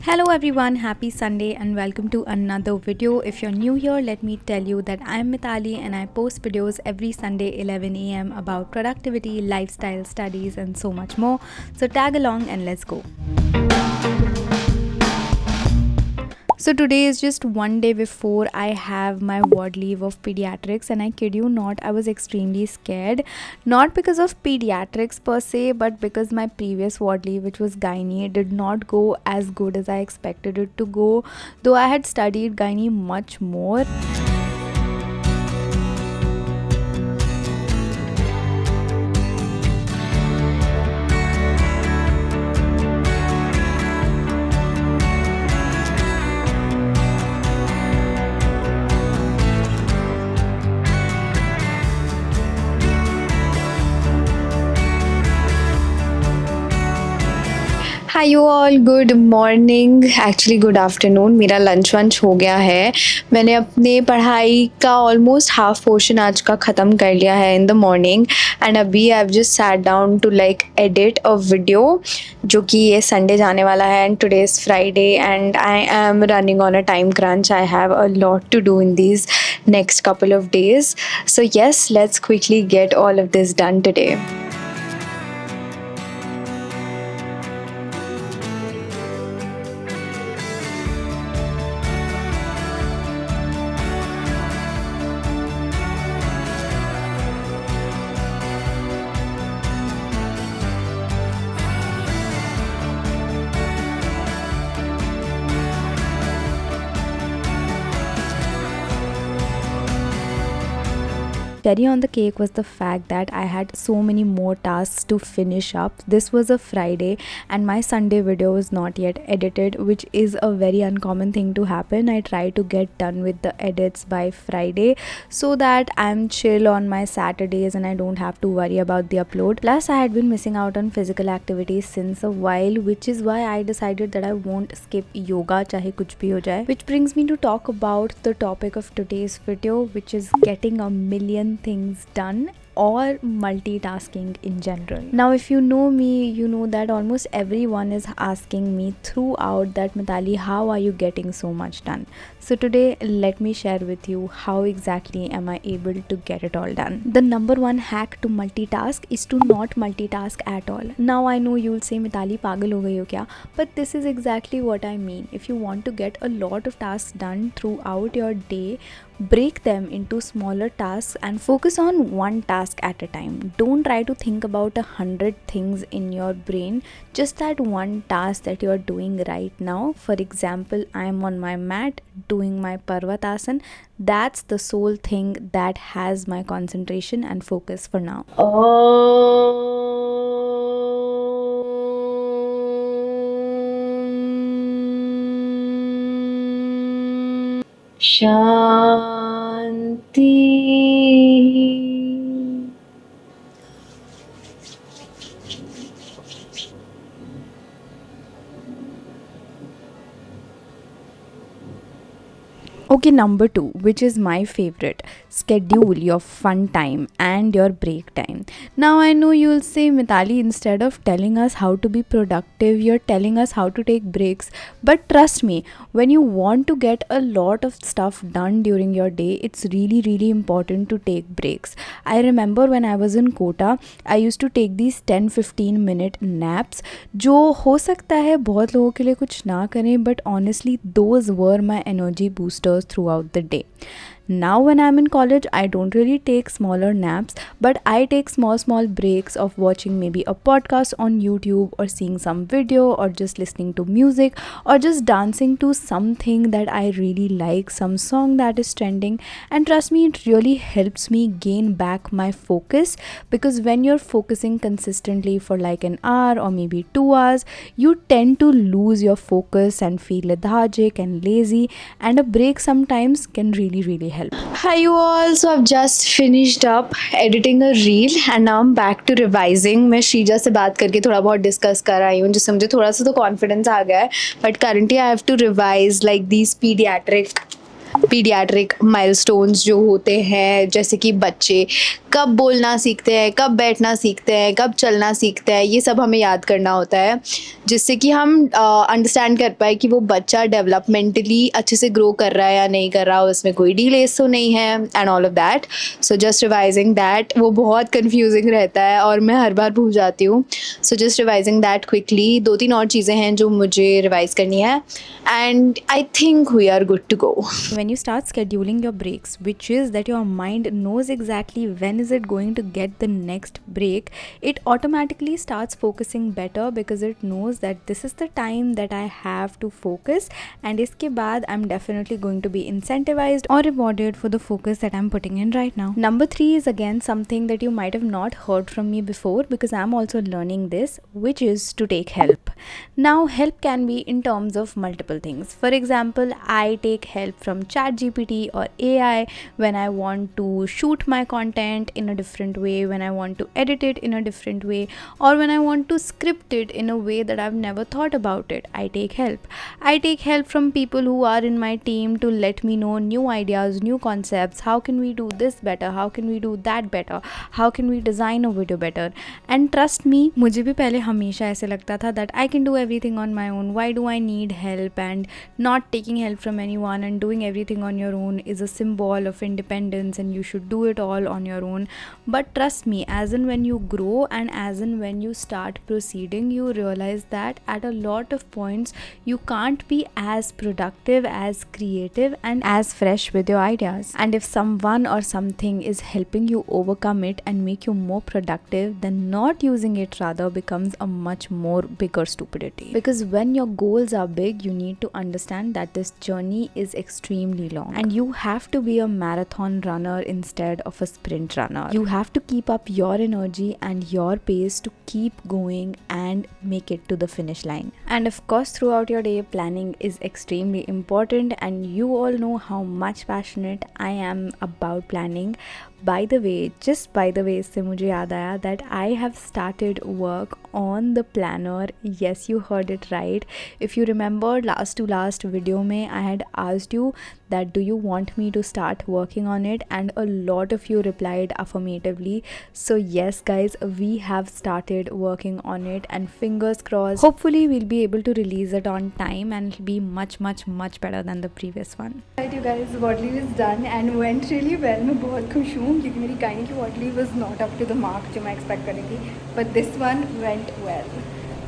Hello everyone, happy Sunday and welcome to another video. If you're new here, let me tell you that I'm Mitali and I post videos every Sunday 11 a.m. about productivity, lifestyle, studies and so much more. So tag along and let's go. So today is just one day before I have my ward leave of pediatrics, and I kid you not, I was extremely scared. Not because of pediatrics per se, but because my previous ward leave, which was gynae, did not go as good as I expected it to go, though I had studied gynae much more. Hi you all, good morning, actually good afternoon. मेरा lunch वंच हो गया है। मैंने अपने पढ़ाई का almost half portion आज का ख़त्म कर लिया है इन द मॉर्निंग, एंड अभी I have just sat down to like edit a video जो कि ये संडे जाने वाला है and today is Friday and I am running on a time crunch. I have a lot to do in these next couple of days, so yes, let's quickly get all of this done today. Cherry on the cake was the fact that I had so many more tasks to finish up. This was a Friday and my Sunday video was not yet edited, which is a very uncommon thing to happen. I try to get done with the edits by Friday so that I'm chill on my Saturdays and I don't have to worry about the upload. Plus, I had been missing out on physical activities since a while, which is why I decided that I won't skip yoga chahe kuch bhi ho jaye. Which brings me to talk about the topic of today's video, which is getting a million things done or multitasking in general. Now, if you know me, you know that almost everyone is asking me throughout that, Mitali, how are you getting so much done? So today, let me share with you how exactly am I able to get it all done. The number one hack to multitask is to not multitask at all. Now I know you'll say, Mitali, pagal ho gayi ho kya? But this is exactly what I mean. If you want to get a lot of tasks done throughout your day, break them into smaller tasks and focus on one task at a time. Don't try to think about 100 things in your brain, just that one task that you are doing right now. For example, I am on my mat doing my Parvatasana. That's the sole thing that has my concentration and focus for now. Shanti. Okay, number two, which is my favorite, schedule your fun time and your break time. Now, I know you'll say, Mitali, instead of telling us how to be productive, you're telling us how to take breaks. But trust me, when you want to get a lot of stuff done during your day, it's really, really important to take breaks. I remember when I was in Kota, I used to take these 10-15 minute naps, जो हो सकता है बहुत लोगों के लिए कुछ ना करें, but honestly, those were my energy boosters throughout the day. Now when I'm in college, I don't really take smaller naps, but I take small breaks of watching maybe a podcast on YouTube or seeing some video or just listening to music or just dancing to something that I really like, some song that is trending. And trust me, it really helps me gain back my focus, because when you're focusing consistently for like an hour or maybe 2 hours, you tend to lose your focus and feel lethargic and lazy, and a break sometimes can really help. Hi you all, so I've just finished up editing a reel and now I'm back to revising. मैं श्रीजा से बात करके थोड़ा बहुत discuss कर आई हूँ, जिससे मुझे थोड़ा सा तो कॉन्फिडेंस आ गया है, but currently I have to revise like these paediatric paediatric milestones जो होते हैं, जैसे कि बच्चे कब बोलना सीखते हैं, कब बैठना सीखते हैं, कब चलना सीखते हैं, ये सब हमें याद करना होता है, जिससे कि हम अंडरस्टैंड कर पाए कि वो बच्चा डेवलपमेंटली अच्छे से ग्रो कर रहा है या नहीं कर रहा, उसमें कोई डिलेस तो नहीं है and all of that. So just revising that, वो बहुत कन्फ्यूजिंग रहता है और मैं हर बार भूल जाती हूँ. So just revising that quickly. 2-3 और चीज़ें हैं जो मुझे रिवाइज करनी है and I think we are good to go. When you start scheduling your breaks, which is that your mind knows exactly when is it going to get the next break, it automatically starts focusing better because it knows that this is the time that I have to focus, and iske baad I'm definitely going to be incentivized or rewarded for the focus that I'm putting in right now. Number 3 is again something that you might have not heard from me before because I'm also learning this, which is to take help. Now help can be in terms of multiple things. For example, I take help from ChatGPT or AI when I want to shoot my content in a different way, when I want to edit it in a different way, or when I want to script it in a way that I've never thought about it. I take help. I take help from people who are in my team to let me know new ideas, new concepts. How can we do this better? How can we do that better? How can we design a video better? And trust me, मुझे भी पहले हमेशा ऐसे लगता था that I can do everything on my own. Why do I need help? And not taking help from anyone and doing everything on your own is a symbol of independence and you should do it all on your own. But trust me, as in when you grow and as in when you start proceeding, you realize that at a lot of points you can't be as productive, as creative and as fresh with your ideas. And if someone or something is helping you overcome it and make you more productive, then not using it rather becomes a much more bigger stupidity. Because when your goals are big, you need to understand that this journey is extremely long and you have to be a marathon runner instead of a sprint runner. You have to keep up your energy and your pace to keep going and make it to the finish line. And of course, throughout your day, planning is extremely important, and you all know how much passionate I am about planning. By the way, just by the way, इससे मुझे याद आया that I have started work on the planner. Yes, you heard it right. If you remember last to last video में I had asked you that do you want me to start working on it, and a lot of you replied affirmatively. So yes guys, we have started working on it and fingers crossed, hopefully we'll be able to release it on time and it'll be much better than the previous one. Right you guys, Word Leave is done and went really well. मैं बहुत खुश हूँ क्योंकि मेरी gynae की Word Leave was not up to the mark जो मैं expect कर रही थी, but this one went well.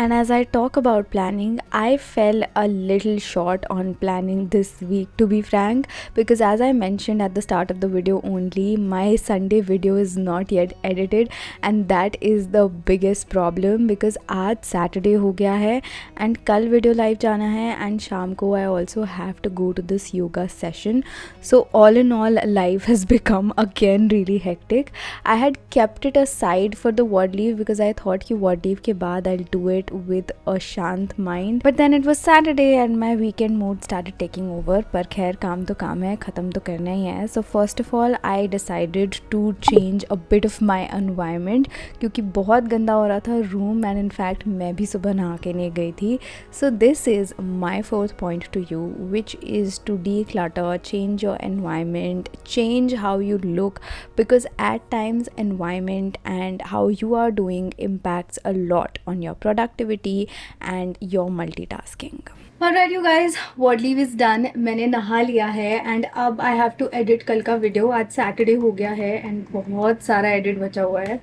And as I talk about planning, I fell a little short on planning this week, to be frank, because as I mentioned at the start of the video only, my Sunday video is not yet edited, and that is the biggest problem because आज Saturday हो गया है and कल video live जाना है and शाम को I also have to go to this yoga session. So all in all, life has become again really hectic. I had kept it aside for the Word Leave because I thought कि Word Leave के बाद I'll do it with a शांत mind, but then it was Saturday and my weekend mood started taking over. पर खैर काम तो काम है, ख़त्म तो करना ही है. So first of all, I decided to change a bit of my environment क्योंकि बहुत गंदा हो रहा था room and in fact मैं भी सुबह नहा के नहीं गई थी. So this is my fourth point to you, which is to declutter, change your environment, change how you look, because at times environment and how you are doing impacts a lot on your productivity and your multitasking. Alright you guys, Word Leave is done. मैंने नहा लिया है and अब I have to edit कल का video. आज Saturday हो गया है and बहुत सारा edit बचा हुआ है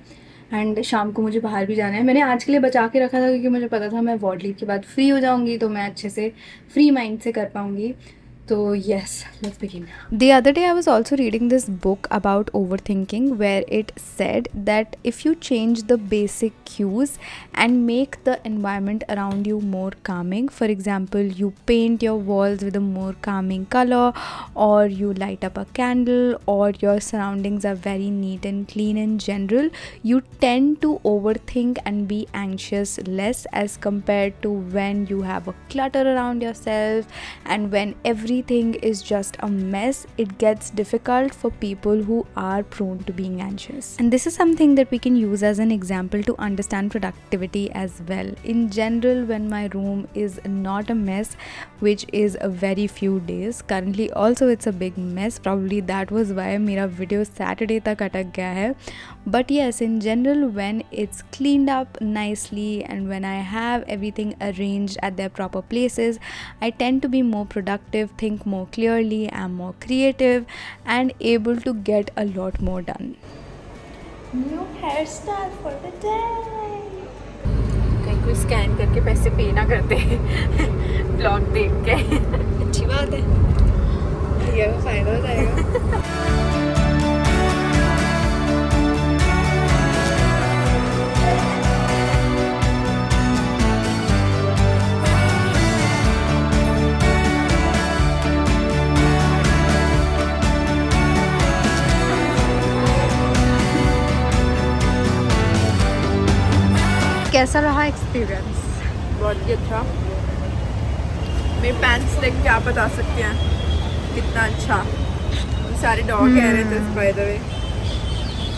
एंड शाम को मुझे बाहर भी जाना है. मैंने आज के लिए बचा के रखा था क्योंकि मुझे पता था मैं Word Leave के बाद फ्री हो जाऊँगी तो मैं अच्छे से फ्री माइंड से कर पाऊँगी. So yes, let's begin. The other day I was also reading this book about overthinking where it said that if you change the basic cues and make the environment around you more calming, for example, you paint your walls with a more calming color, or you light up a candle, or your surroundings are very neat and clean in general, you tend to overthink and be anxious less as compared to when you have a clutter around yourself and when every everything is just a mess, it gets difficult for people who are prone to being anxious. And this is something that we can use as an example to understand productivity as well. In general, when my room is not a mess, which is a very few days, currently also it's a big mess, probably that was why मेरा video Saturday तक अटक गया है. But yes, in general, when it's cleaned up nicely and when I have everything arranged at their proper places, I tend to be more productive, think more clearly, am more creative and able to get a lot more done. New hairstyle for the day. कहीं कोई scan करके पैसे पे ना करते blog देख के. अच्छी बात है, ये फायदा हो जाएगा. कैसा रहा एक्सपीरियंस? बहुत ही अच्छा. मेरे पैंट्स देख के आप बता सकते हैं कितना अच्छा. सारे डॉग कह रहे थे बाय द वे.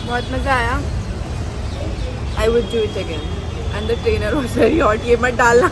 बहुत मज़ा आया. I would do it again. And the trainer was very hot. ये मत डालना.